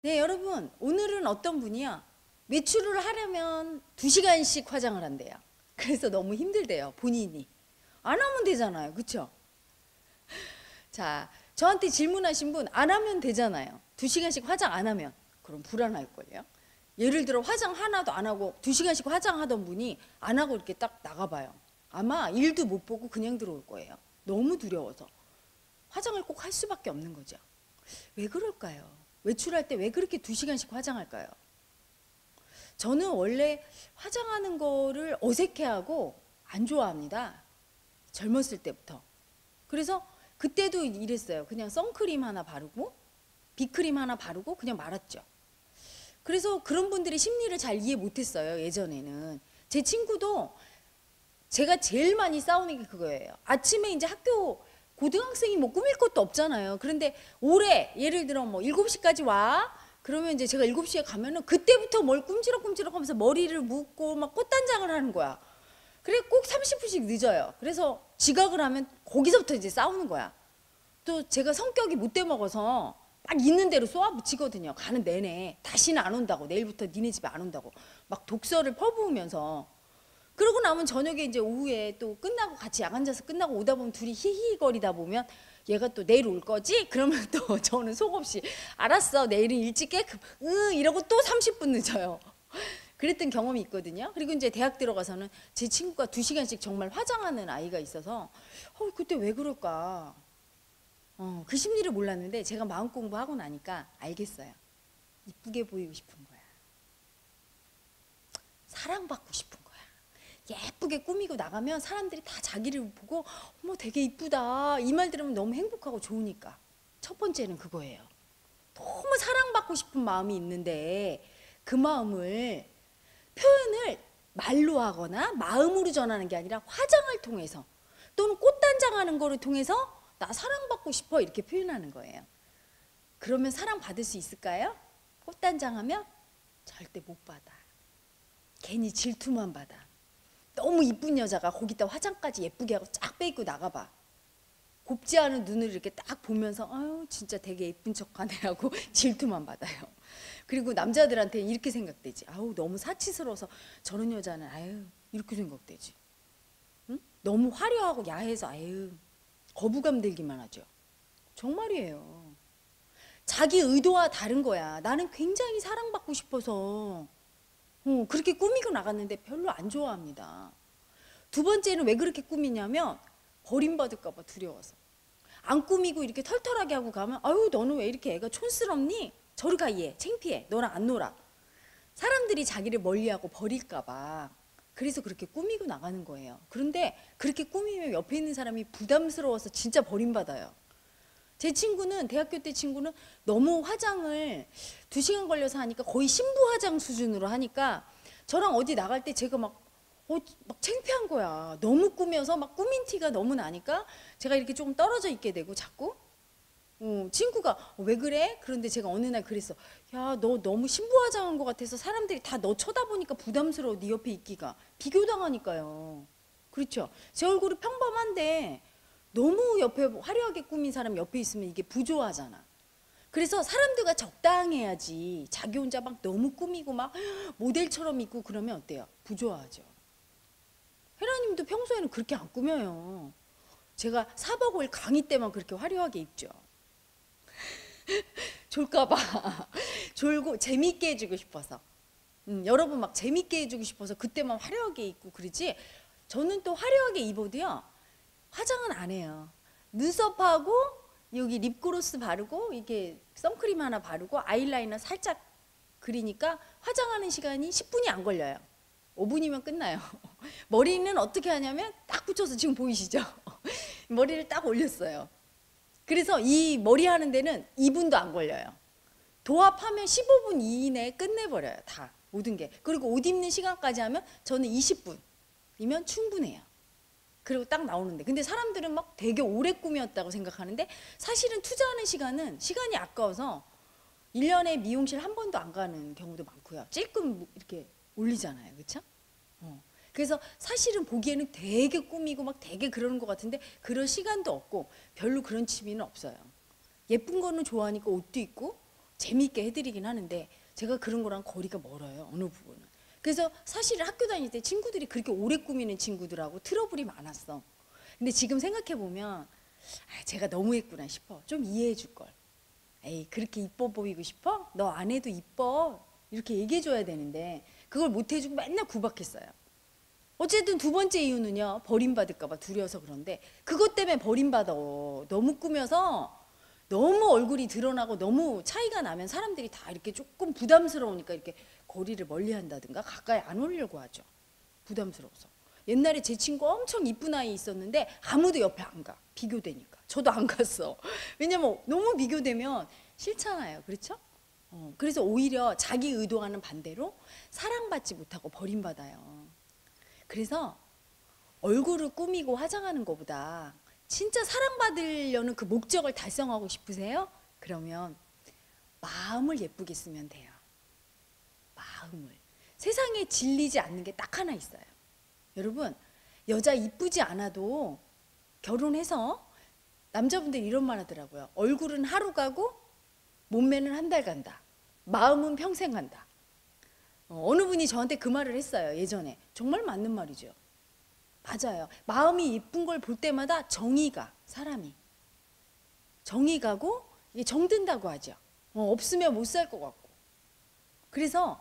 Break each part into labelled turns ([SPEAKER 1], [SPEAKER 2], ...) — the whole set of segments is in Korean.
[SPEAKER 1] 네, 여러분, 오늘은 어떤 분이야? 외출을 하려면 2시간씩 화장을 한대요. 그래서 너무 힘들대요, 본인이. 안 하면 되잖아요, 그쵸? 자, 저한테 질문하신 분, 안 하면 되잖아요. 2시간씩 화장 안 하면. 그럼 불안할걸요? 예를 들어 화장 하나도 안 하고 2시간씩 화장하던 분이 안 하고 이렇게 딱 나가봐요. 아마 일도 못 보고 그냥 들어올 거예요. 너무 두려워서. 화장을 꼭 할 수밖에 없는 거죠. 왜 그럴까요? 외출할 때 왜 그렇게 2시간씩 화장할까요? 저는 원래 화장하는 거를 어색해하고 안 좋아합니다. 젊었을 때부터. 그래서 그때도 이랬어요. 그냥 선크림 하나 바르고 비크림 하나 바르고 그냥 말았죠. 그래서 그런 분들의 심리를 잘 이해 못했어요. 예전에는. 제 친구도 제가 제일 많이 싸우는 게 그거예요. 아침에 이제 학교 고등학생이 뭐 꾸밀 것도 없잖아요. 그런데 올해 예를 들어 뭐 7시까지 와. 그러면 이제 제가 7시에 가면은 그때부터 뭘 꿈지럭꿈지럭 하면서 머리를 묶고 막 꽃단장을 하는 거야. 그래 꼭 30분씩 늦어요. 그래서 지각을 하면 거기서부터 이제 싸우는 거야. 또 제가 성격이 못돼 먹어서 막 있는 대로 쏘아붙이거든요. 가는 내내. 다시는 안 온다고. 내일부터 니네 집에 안 온다고. 막 독서를 퍼부으면서. 그러고 나면 저녁에 이제 오후에 또 끝나고 같이 야간 자서 끝나고 오다 보면 둘이 히히거리다 보면 얘가 또 내일 올 거지? 그러면 또 저는 속없이 알았어. 내일은 일찍 깨. 이러고 또 30분 늦어요. 그랬던 경험이 있거든요. 그리고 이제 대학 들어가서는 제 친구가 2시간씩 정말 화장하는 아이가 있어서 그때 왜 그럴까? 그 심리를 몰랐는데 제가 마음 공부하고 나니까 알겠어요. 이쁘게 보이고 싶은 거야. 사랑받고 싶은 거야. 예쁘게 꾸미고 나가면 사람들이 다 자기를 보고 어머 되게 이쁘다 이 말 들으면 너무 행복하고 좋으니까. 첫 번째는 그거예요. 너무 사랑받고 싶은 마음이 있는데 그 마음을 표현을 말로 하거나 마음으로 전하는 게 아니라 화장을 통해서 또는 꽃단장하는 거를 통해서 나 사랑받고 싶어 이렇게 표현하는 거예요. 그러면 사랑받을 수 있을까요? 꽃단장하면 절대 못 받아. 괜히 질투만 받아. 너무 이쁜 여자가 거기다 화장까지 예쁘게 하고 쫙 빼입고 나가봐. 곱지 않은 눈을 이렇게 딱 보면서 아유 진짜 되게 예쁜 척하네 하고 질투만 받아요. 그리고 남자들한테 이렇게 생각되지. 아우 너무 사치스러워서 저런 여자는 아유 이렇게 생각되지. 응? 너무 화려하고 야해서 아유 거부감 들기만 하죠. 정말이에요. 자기 의도와 다른 거야. 나는 굉장히 사랑받고 싶어서 그렇게 꾸미고 나갔는데 별로 안 좋아합니다. 두 번째는 왜 그렇게 꾸미냐면 버림받을까 봐 두려워서. 안 꾸미고 이렇게 털털하게 하고 가면 아유 너는 왜 이렇게 애가 촌스럽니? 저리 가 얘 창피해. 너랑 안 놀아. 사람들이 자기를 멀리하고 버릴까 봐. 그래서 그렇게 꾸미고 나가는 거예요. 그런데 그렇게 꾸미면 옆에 있는 사람이 부담스러워서 진짜 버림받아요. 제 친구는 대학교 때 친구는 너무 화장을 2시간 걸려서 하니까 거의 신부 화장 수준으로 하니까 저랑 어디 나갈 때 제가 막 창피한 거야. 너무 꾸며서 막 꾸민 티가 너무 나니까 제가 이렇게 조금 떨어져 있게 되고 자꾸 친구가 왜 그래? 그런데 제가 어느 날 그랬어. 야, 너 너무 신부 화장한 것 같아서 사람들이 다 너 쳐다보니까 부담스러워. 네 옆에 있기가. 비교당하니까요. 그렇죠. 제 얼굴이 평범한데 너무 옆에 화려하게 꾸민 사람 옆에 있으면 이게 부조하잖아. 그래서 사람들과 적당해야지. 자기 혼자 막 너무 꾸미고 막 모델처럼 입고 그러면 어때요? 부조하죠. 헤라님도 평소에는 그렇게 안 꾸며요. 제가 사복을 강의 때만 그렇게 화려하게 입죠. 졸까봐. 졸고 재밌게 해주고 싶어서. 여러분 막 재밌게 해주고 싶어서 그때만 화려하게 입고 그러지. 저는 또 화려하게 입어도요. 화장은 안 해요. 눈썹하고 여기 립그로스 바르고 이렇게 선크림 하나 바르고 아이라이너 살짝 그리니까 화장하는 시간이 10분이 안 걸려요. 5분이면 끝나요. 머리는 어떻게 하냐면 딱 붙여서 지금 보이시죠? 머리를 딱 올렸어요. 그래서 이 머리 하는 데는 2분도 안 걸려요. 도합하면 15분 이내에 끝내버려요. 다 모든 게. 그리고 옷 입는 시간까지 하면 저는 20분이면 충분해요. 그리고 딱 나오는데 근데 사람들은 막 되게 오래 꾸몄다고 생각하는데 사실은 투자하는 시간이 아까워서 1년에 미용실 한 번도 안 가는 경우도 많고요. 찔끔 이렇게 올리잖아요. 그렇죠? 그래서 사실은 보기에는 되게 꾸미고 막 되게 그러는 것 같은데 그럴 시간도 없고 별로 그런 취미는 없어요. 예쁜 거는 좋아하니까 옷도 입고 재미있게 해드리긴 하는데 제가 그런 거랑 거리가 멀어요. 어느 부분은. 그래서 사실 학교 다닐 때 친구들이 그렇게 오래 꾸미는 친구들하고 트러블이 많았어. 근데 지금 생각해보면 제가 너무했구나 싶어. 좀 이해해 줄 걸. 에이, 그렇게 이뻐 보이고 싶어? 너 안 해도 이뻐. 이렇게 얘기해 줘야 되는데 그걸 못 해주고 맨날 구박했어요. 어쨌든 두 번째 이유는요, 버림받을까 봐 두려워서. 그런데 그것 때문에 버림받아. 너무 꾸며서 너무 얼굴이 드러나고 너무 차이가 나면 사람들이 다 이렇게 조금 부담스러우니까 이렇게 거리를 멀리 한다든가 가까이 안 오려고 하죠. 부담스러워서. 옛날에 제 친구 엄청 이쁜 아이 있었는데 아무도 옆에 안 가. 비교되니까. 저도 안 갔어. 왜냐면 너무 비교되면 싫잖아요. 그렇죠? 그래서 오히려 자기 의도와는 반대로 사랑받지 못하고 버림받아요. 그래서 얼굴을 꾸미고 화장하는 것보다 진짜 사랑받으려는 그 목적을 달성하고 싶으세요? 그러면 마음을 예쁘게 쓰면 돼요. 마음을. 세상에 질리지 않는 게 딱 하나 있어요. 여러분, 여자 이쁘지 않아도 결혼해서 남자분들이 이런 말 하더라고요. 얼굴은 하루 가고 몸매는 한 달 간다. 마음은 평생 간다. 어느 분이 저한테 그 말을 했어요. 예전에. 정말 맞는 말이죠. 맞아요. 마음이 예쁜 걸 볼 때마다 정이 가. 사람이. 정이 가고 이게 정든다고 하죠. 없으면 못 살 것 같고. 그래서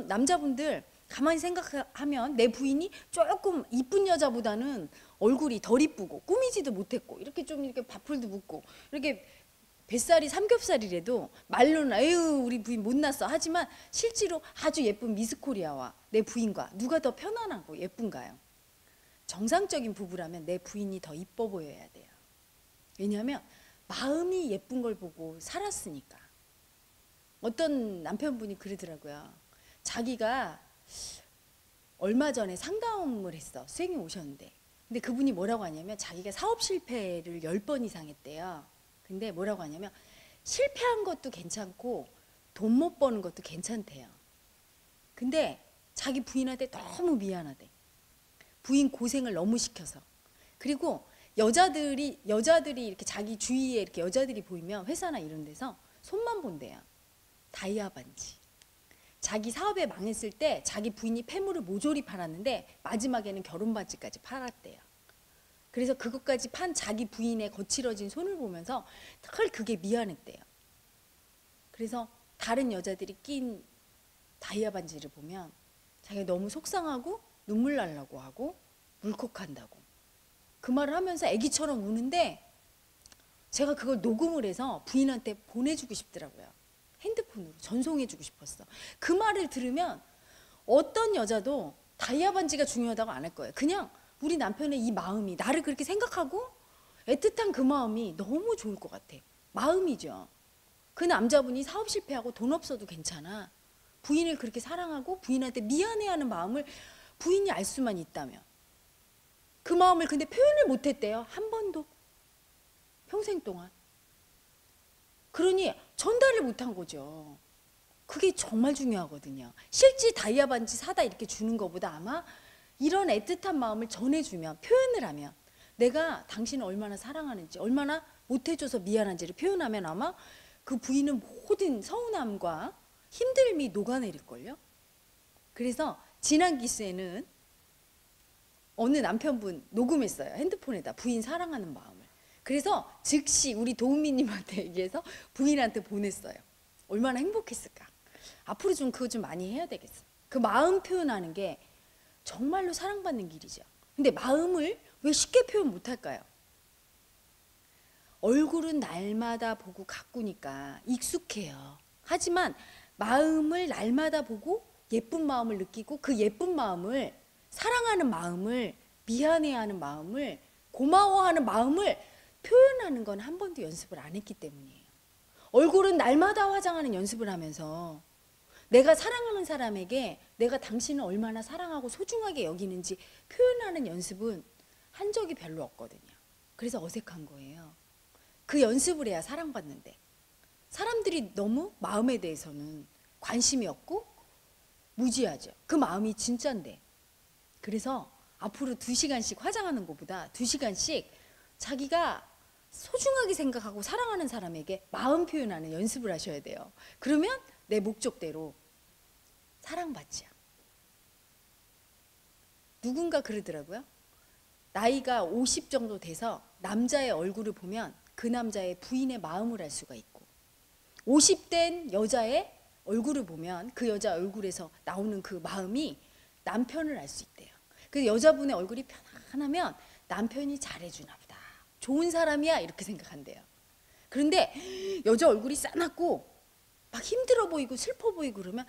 [SPEAKER 1] 남자분들 가만히 생각하면 내 부인이 조금 이쁜 여자보다는 얼굴이 덜 이쁘고 꾸미지도 못했고 이렇게 좀 이렇게 밥풀도 묻고 이렇게 뱃살이 삼겹살이라도 말로는 에휴 우리 부인 못났어 하지만 실제로 아주 예쁜 미스코리아와 내 부인과 누가 더 편안하고 예쁜가요? 정상적인 부부라면 내 부인이 더 이뻐 보여야 돼요. 왜냐하면 마음이 예쁜 걸 보고 살았으니까. 어떤 남편분이 그러더라고요. 자기가 얼마 전에 상담을 했어. 수행이 오셨는데. 근데 그분이 뭐라고 하냐면 자기가 사업 실패를 10번 이상 했대요. 근데 뭐라고 하냐면 실패한 것도 괜찮고 돈 못 버는 것도 괜찮대요. 근데 자기 부인한테 너무 미안하대. 부인 고생을 너무 시켜서. 그리고 여자들이 이렇게 자기 주위에 이렇게 여자들이 보이면 회사나 이런 데서 손만 본대요. 다이아 반지. 자기 사업에 망했을 때 자기 부인이 폐물을 모조리 팔았는데 마지막에는 결혼 반지까지 팔았대요. 그래서 그것까지 판 자기 부인의 거칠어진 손을 보면서 헐 그게 미안했대요. 그래서 다른 여자들이 낀 다이아 반지를 보면 자기가 너무 속상하고 눈물 날라고 하고 울컥한다고 그 말을 하면서 애기처럼 우는데 제가 그걸 녹음을 해서 부인한테 보내주고 싶더라고요. 핸드폰으로 전송해주고 싶었어. 그 말을 들으면 어떤 여자도 다이아 반지가 중요하다고 안 할 거예요. 그냥 우리 남편의 이 마음이 나를 그렇게 생각하고 애틋한 그 마음이 너무 좋을 것 같아. 마음이죠. 그 남자분이 사업 실패하고 돈 없어도 괜찮아. 부인을 그렇게 사랑하고 부인한테 미안해하는 마음을 부인이 알 수만 있다면 그 마음을 근데 표현을 못했대요. 한 번도. 평생 동안. 그러니 전달을 못한 거죠. 그게 정말 중요하거든요. 실제 다이아 반지 사다 이렇게 주는 것보다 아마 이런 애틋한 마음을 전해주면 표현을 하면 내가 당신을 얼마나 사랑하는지 얼마나 못해줘서 미안한지를 표현하면 아마 그 부인은 모든 서운함과 힘듦이 녹아내릴걸요. 그래서 지난 기수에는 어느 남편분 녹음했어요. 핸드폰에다 부인 사랑하는 마음을. 그래서 즉시 우리 도우미님한테 얘기해서 부인한테 보냈어요. 얼마나 행복했을까. 앞으로 좀 그거 좀 많이 해야 되겠어. 그 마음 표현하는 게 정말로 사랑받는 길이죠. 근데 마음을 왜 쉽게 표현 못할까요? 얼굴은 날마다 보고 가꾸니까 익숙해요. 하지만 마음을 날마다 보고 예쁜 마음을 느끼고 그 예쁜 마음을 사랑하는 마음을 미안해하는 마음을 고마워하는 마음을 표현하는 건 한 번도 연습을 안 했기 때문이에요. 얼굴은 날마다 화장하는 연습을 하면서 내가 사랑하는 사람에게 내가 당신을 얼마나 사랑하고 소중하게 여기는지 표현하는 연습은 한 적이 별로 없거든요. 그래서 어색한 거예요. 그 연습을 해야 사랑받는데 사람들이 너무 마음에 대해서는 관심이 없고 무지하죠. 그 마음이 진짠데. 그래서 앞으로 2시간씩 화장하는 것보다 2시간씩 자기가 소중하게 생각하고 사랑하는 사람에게 마음 표현하는 연습을 하셔야 돼요. 그러면 내 목적대로 사랑받지요. 누군가 그러더라고요. 나이가 50 정도 돼서 남자의 얼굴을 보면 그 남자의 부인의 마음을 알 수가 있고, 50된 여자의 얼굴을 보면 그 여자 얼굴에서 나오는 그 마음이 남편을 알 수 있대요. 그 여자분의 얼굴이 편안하면 남편이 잘해주나 보다, 좋은 사람이야, 이렇게 생각한대요. 그런데 여자 얼굴이 싸납고 막 힘들어 보이고 슬퍼 보이고 그러면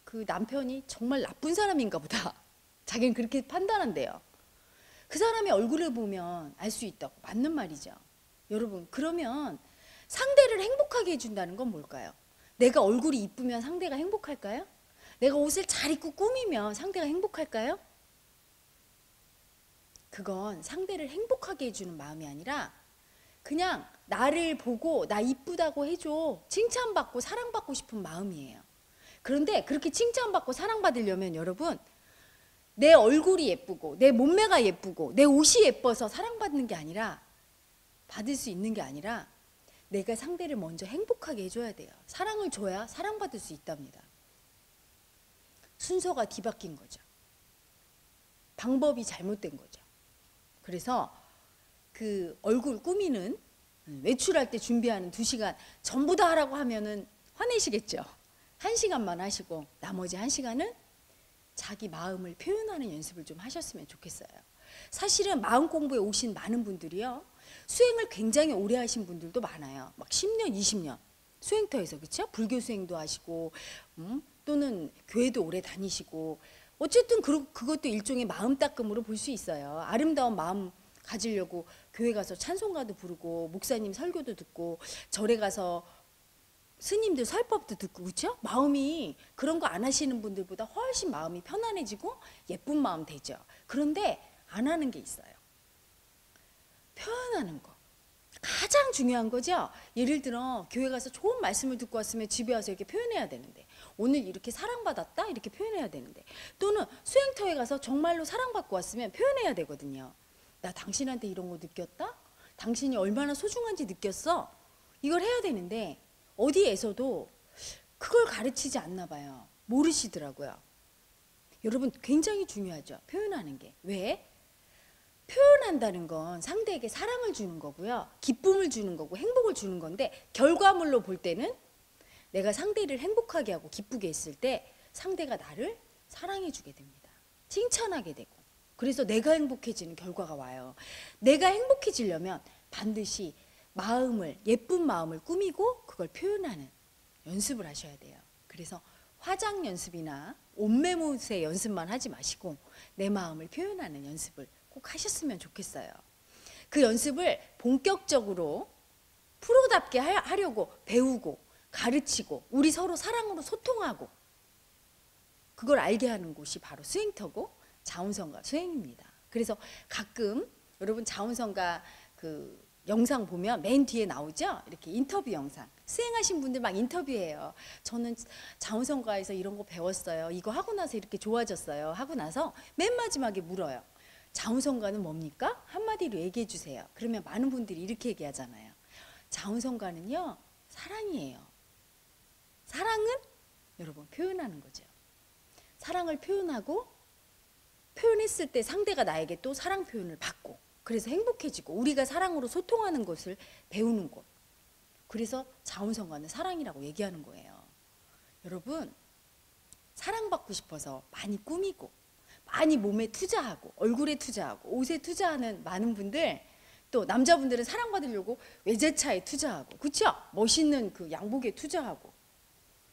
[SPEAKER 1] 그 남편이 정말 나쁜 사람인가 보다, 자기는 그렇게 판단한대요. 그 사람의 얼굴을 보면 알 수 있다고. 맞는 말이죠. 여러분, 그러면 상대를 행복하게 해준다는 건 뭘까요? 내가 얼굴이 이쁘면 상대가 행복할까요? 내가 옷을 잘 입고 꾸미면 상대가 행복할까요? 그건 상대를 행복하게 해주는 마음이 아니라 그냥 나를 보고 나 이쁘다고 해줘, 칭찬받고 사랑받고 싶은 마음이에요. 그런데 그렇게 칭찬받고 사랑받으려면 여러분, 내 얼굴이 예쁘고 내 몸매가 예쁘고 내 옷이 예뻐서 사랑받는 게 아니라, 받을 수 있는 게 아니라 내가 상대를 먼저 행복하게 해줘야 돼요. 사랑을 줘야 사랑받을 수 있답니다. 순서가 뒤바뀐 거죠. 방법이 잘못된 거죠. 그래서 그 얼굴 꾸미는, 외출할 때 준비하는 2시간 전부 다 하라고 하면은 화내시겠죠. 1시간만 하시고 나머지 1시간은 자기 마음을 표현하는 연습을 좀 하셨으면 좋겠어요. 사실은 마음 공부에 오신 많은 분들이요, 수행을 굉장히 오래 하신 분들도 많아요. 막 10년, 20년 수행터에서, 그렇죠? 불교 수행도 하시고 또는 교회도 오래 다니시고, 어쨌든 그것도 일종의 마음 닦음으로 볼 수 있어요. 아름다운 마음 가지려고 교회 가서 찬송가도 부르고 목사님 설교도 듣고 절에 가서 스님들 설법도 듣고, 그렇죠? 마음이 그런 거 안 하시는 분들보다 훨씬 마음이 편안해지고 예쁜 마음 되죠. 그런데 안 하는 게 있어요. 표현하는 거 가장 중요한 거죠. 예를 들어 교회 가서 좋은 말씀을 듣고 왔으면 집에 와서 이렇게 표현해야 되는데, 오늘 이렇게 사랑받았다 이렇게 표현해야 되는데, 또는 수행터에 가서 정말로 사랑받고 왔으면 표현해야 되거든요. 나 당신한테 이런 거 느꼈다? 당신이 얼마나 소중한지 느꼈어? 이걸 해야 되는데 어디에서도 그걸 가르치지 않나 봐요. 모르시더라고요. 여러분, 굉장히 중요하죠, 표현하는 게. 왜? 표현한다는 건 상대에게 사랑을 주는 거고요, 기쁨을 주는 거고 행복을 주는 건데, 결과물로 볼 때는 내가 상대를 행복하게 하고 기쁘게 했을 때 상대가 나를 사랑해 주게 됩니다. 칭찬하게 되고. 그래서 내가 행복해지는 결과가 와요. 내가 행복해지려면 반드시 마음을, 예쁜 마음을 꾸미고 그걸 표현하는 연습을 하셔야 돼요. 그래서 화장 연습이나 옷매무새 연습만 하지 마시고 내 마음을 표현하는 연습을 꼭 하셨으면 좋겠어요. 그 연습을 본격적으로 프로답게 하려고 배우고 가르치고 우리 서로 사랑으로 소통하고 그걸 알게 하는 곳이 바로 수행터고 자운성가 수행입니다. 그래서 가끔 여러분 자운성가 그 영상 보면 맨 뒤에 나오죠? 이렇게 인터뷰 영상. 수행하신 분들 막 인터뷰해요. 저는 자운성가에서 이런 거 배웠어요. 이거 하고 나서 이렇게 좋아졌어요. 하고 나서 맨 마지막에 물어요. 자운성가는 뭡니까? 한마디로 얘기해 주세요. 그러면 많은 분들이 이렇게 얘기하잖아요. 자운성가는요, 사랑이에요. 사랑은 여러분 표현하는 거죠. 사랑을 표현하고 표현했을 때 상대가 나에게 또 사랑 표현을 받고, 그래서 행복해지고 우리가 사랑으로 소통하는 것을 배우는 곳. 그래서 자운성가는 사랑이라고 얘기하는 거예요. 여러분, 사랑받고 싶어서 많이 꾸미고 많이 몸에 투자하고 얼굴에 투자하고 옷에 투자하는 많은 분들, 또 남자분들은 사랑받으려고 외제차에 투자하고, 그렇죠? 멋있는 그 양복에 투자하고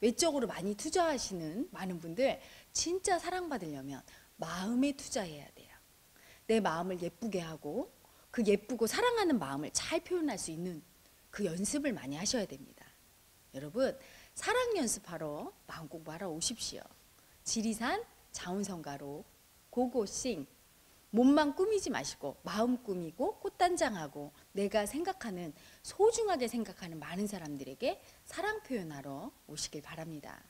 [SPEAKER 1] 외적으로 많이 투자하시는 많은 분들, 진짜 사랑받으려면 마음에 투자해야 돼요. 내 마음을 예쁘게 하고 그 예쁘고 사랑하는 마음을 잘 표현할 수 있는 그 연습을 많이 하셔야 됩니다. 여러분, 사랑 연습하러 마음 공부하러 오십시오. 지리산 자운성가로 고고싱. 몸만 꾸미지 마시고 마음 꾸미고 꽃단장하고 내가 생각하는, 소중하게 생각하는 많은 사람들에게 사랑 표현하러 오시길 바랍니다.